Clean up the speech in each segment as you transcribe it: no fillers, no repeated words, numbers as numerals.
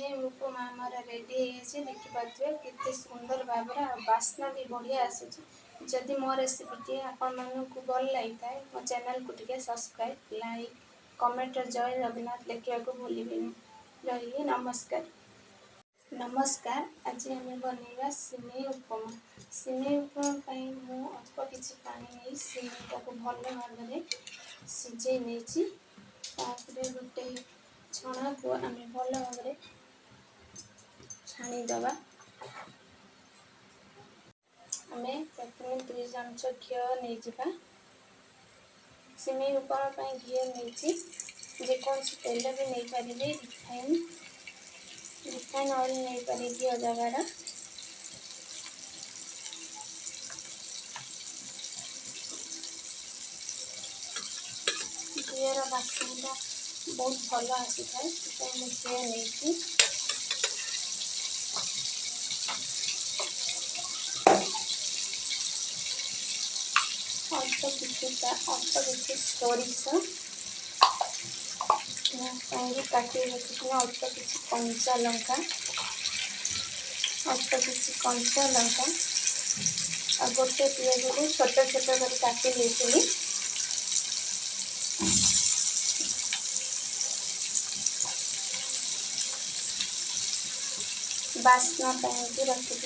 सिमेई उपमा आमर रेडी है देखिपे केते सुंदर भाव बास्ना भी बढ़िया आसूँ। जदि मो रेसिपीटी आपण मानक भल लगी था मो चैनल को टिके सब्सक्राइब लाइक कमेंट जय जगन्नाथ लिखा भूलें। रही नमस्कार। नमस्कार। आज आम बनवा सिमेई उपमा। सिमेई उपमा मु अल्प किसी पानी नहीं सिमेई टाक भल भाव सिझे नहीं गोटे छणा को आम भल भाव छाणीदबा। आम प्रथम 2 चमच घी नहीं जा। सिमेई उपमा घी नहीं जेकोसी तेल भी नहीं पारे रिफाइन ऑयल नहीं पारे घी जगार घीर बास्ना बहुत भल आसी था घी नहीं अल्प किसी सोरिष काटी रखी अल्प किसी कंचा लंका आ गोटे पियाज को छोट छोट कर काटी देती बास्ना भी रखी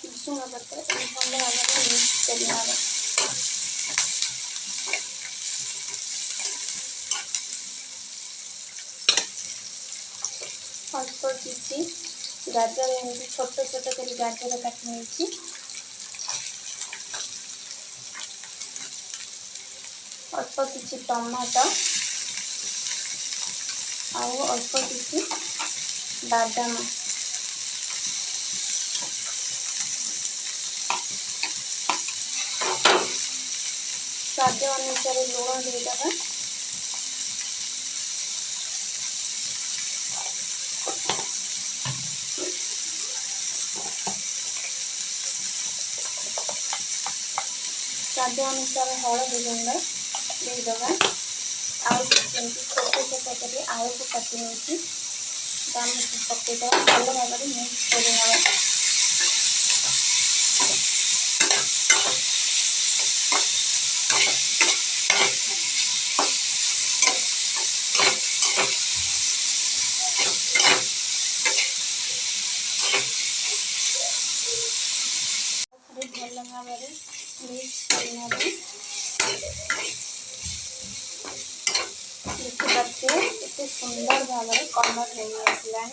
भुसुंगा पत्र भल भाव मिक्स करना। अल्प किसी गाजर एमती छोट छोट कर गाजर काटी नहीं अल्प किसी टमाटो आउ अल्प किसी बादाम स्वाद अनुसार लुण देदेबा। स्वाद अनुसार हलदी गुंड देदेबा। आलू छोट छोट कर आलू को काटी नहीं पकईद भल भाव मिक्स कर भल भाव मिक्स करना। देखिए केते सुंदर भाव कलर हो आसला।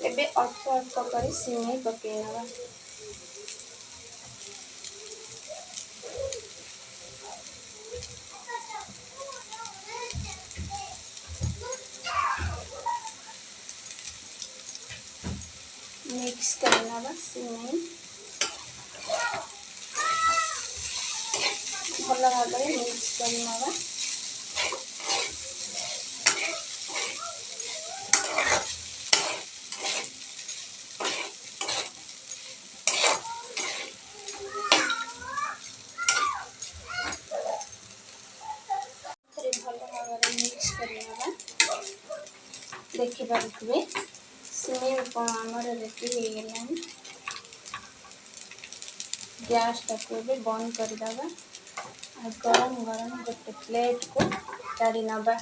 एबे अल्प अल्प कर सिमेई पकईना। मिक्स करना सिमेई भल भाव मिक्स करना। भल भाव मिक्स करना। देखिए सिमेई उपमा आमर रेडी हो गला। गैस टाक बंद करदे। गरम गरम गोटे प्लेट को काढ़ी नवा।